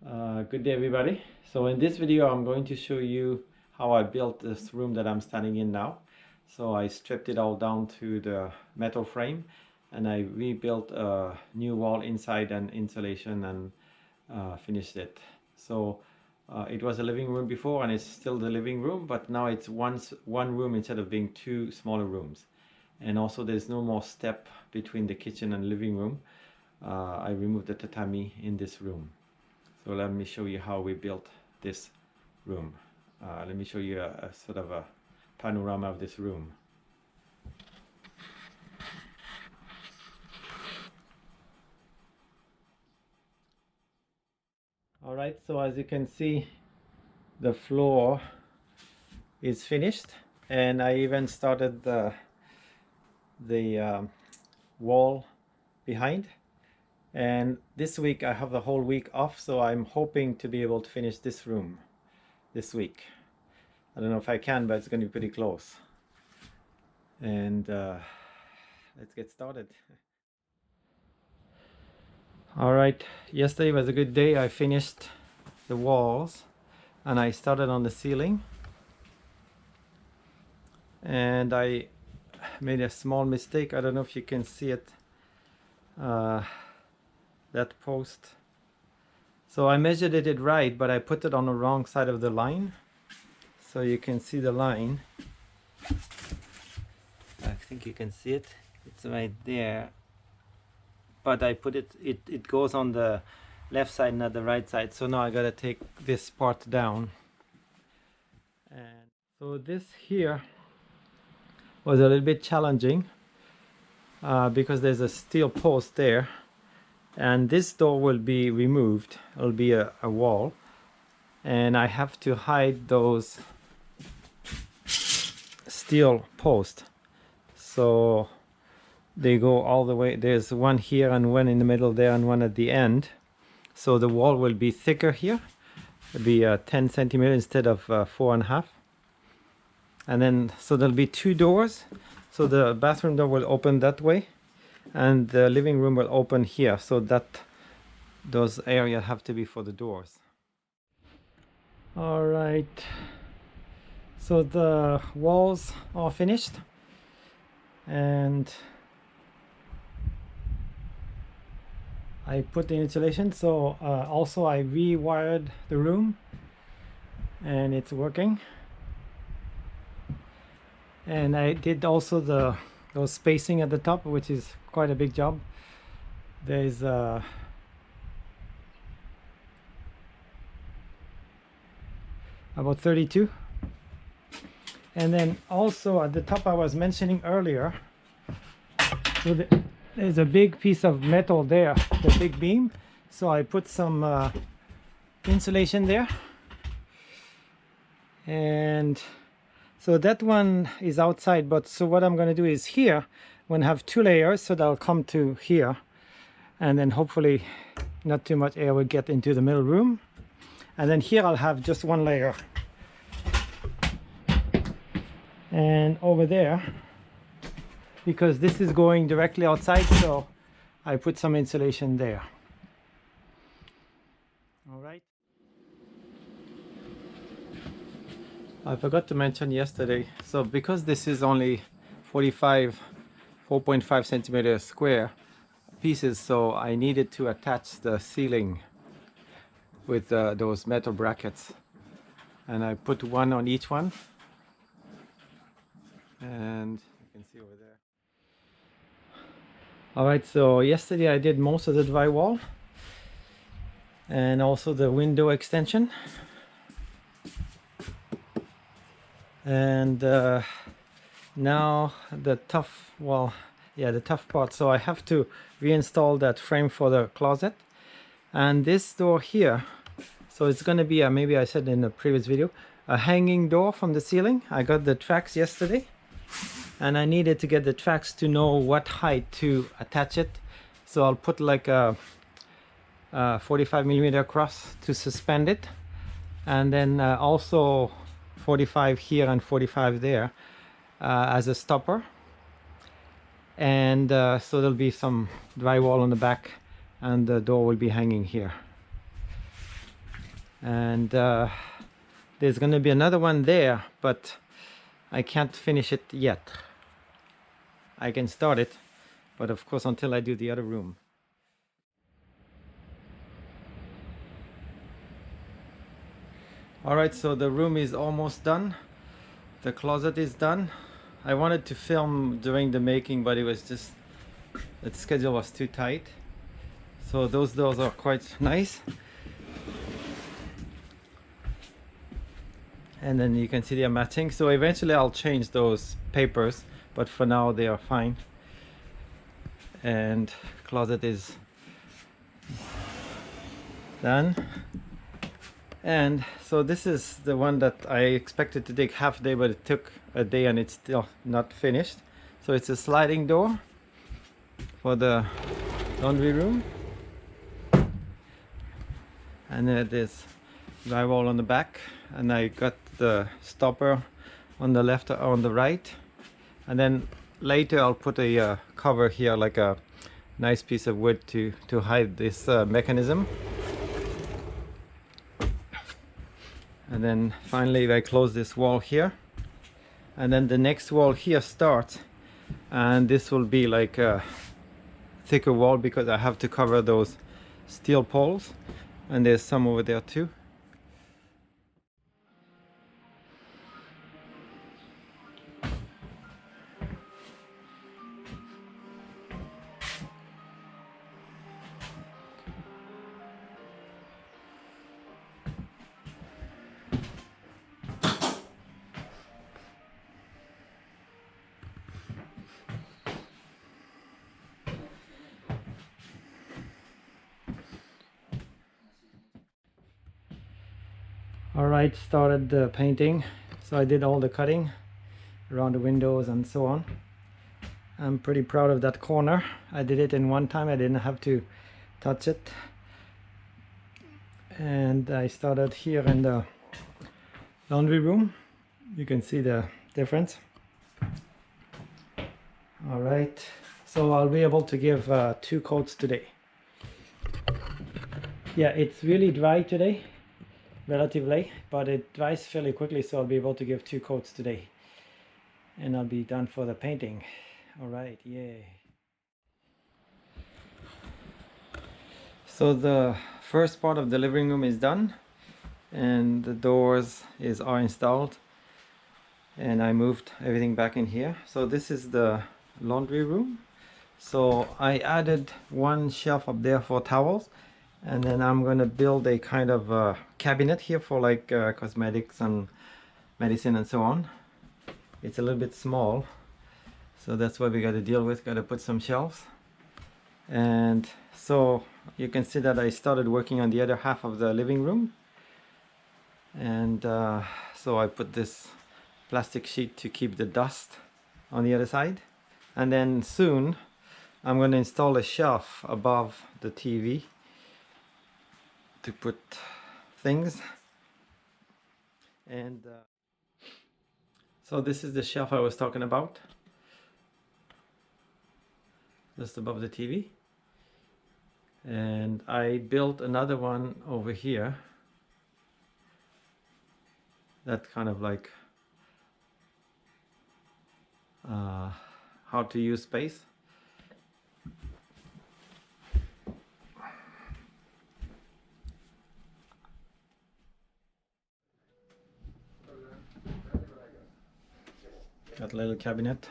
Good day everybody. So in this video I'm going to show you how I built this room that I'm standing in now. So I stripped it all down to the metal frame and I rebuilt a new wall inside and insulation and finished it. So it was a living room before and it's still the living room, but now it's one room instead of being two smaller rooms. And also there's no more step between the kitchen and living room. I removed the tatami in this room. So let me show you how we built this room. Let me show you a sort of a panorama of this room. Alright, so as you can see, the floor is finished and I even started the wall behind. And this week I have the whole week off, so I'm hoping to be able to finish this room this week. I don't know if I can, but it's going to be pretty close. And let's get started. Alright, yesterday was a good day. I finished the walls and I started on the ceiling. And I made a small mistake. I don't know if you can see it. That post, so I measured it right, but I put it on the wrong side of the line, so you can see the line. I think you can see it, it's right there, but I put it goes on the left side, not the right side, so now I gotta take this part down. And so this here was a little bit challenging because there's a steel post there. And this door will be removed. It'll be a wall, and I have to hide those steel posts, so they go all the way. There's one here and one in the middle there and one at the end, so the wall will be thicker here. It'll be 10 centimeters instead of 4.5. And then so there'll be two doors, so the bathroom door will open that way and the living room will open here, so that those areas have to be for the doors. All right, so the walls are finished and I put the insulation. So also I rewired the room and it's working, and I did also those spacing at the top, which is quite a big job. There's about 32, and then also at the top I was mentioning earlier, so there's a big piece of metal there, the big beam, so I put some insulation there, and so that one is outside. But so what I'm going to do is here I'm going to have two layers, so that'll come to here, and then hopefully not too much air will get into the middle room, and then here I'll have just one layer, and over there, because this is going directly outside, so I put some insulation there. All right, I forgot to mention yesterday, so because this is only 4.5 centimeters square pieces, so I needed to attach the ceiling with those metal brackets, and I put one on each one, and you can see over there. All right, so yesterday I did most of the drywall and also the window extension, and now the tough part. So I have to reinstall that frame for the closet, and this door here, so it's going to be maybe I said in the previous video, a hanging door from the ceiling. I got the tracks yesterday and I needed to get the tracks to know what height to attach it, so I'll put like a 45 millimeter across to suspend it, and then also 45 here and 45 there as a stopper, and so there'll be some drywall on the back and the door will be hanging here. and there's going to be another one there, but I can't finish it yet. I can start it, but of course until I do the other room. Alright, so the room is almost done. The closet is done. I wanted to film during the making, but it was just, the schedule was too tight. So those doors are quite nice. And then you can see they are matching. So eventually I'll change those papers, but for now they are fine. And closet is done. And so this is the one that I expected to take half a day, but it took a day and it's still not finished. So it's a sliding door for the laundry room, and there's drywall on the back, and I got the stopper on the left or on the right, and then later I'll put a cover here, like a nice piece of wood to hide this mechanism. And then finally I close this wall here, and then the next wall here starts, and this will be like a thicker wall because I have to cover those steel poles, and there's some over there too. Alright, started the painting. So I did all the cutting around the windows and so on. I'm pretty proud of that corner. I did it in one time, I didn't have to touch it. And I started here in the laundry room. You can see the difference. Alright, so I'll be able to give 2 coats today. Yeah, it's really dry today, relatively, but it dries fairly quickly, so I'll be able to give 2 coats today. And I'll be done for the painting. Alright, yay. So the first part of the living room is done, and the doors are installed, and I moved everything back in here. So this is the laundry room. So I added one shelf up there for towels, and then I'm gonna build a kind of cabinet here for like cosmetics and medicine and so on. It's a little bit small, so that's what we got to deal with. Got to put some shelves. And so you can see that I started working on the other half of the living room, and so I put this plastic sheet to keep the dust on the other side, and then soon I'm going to install a shelf above the TV to put things. And so this is the shelf I was talking about, just above the TV. And I built another one over here that kind of like how to use space. Got a little cabinet.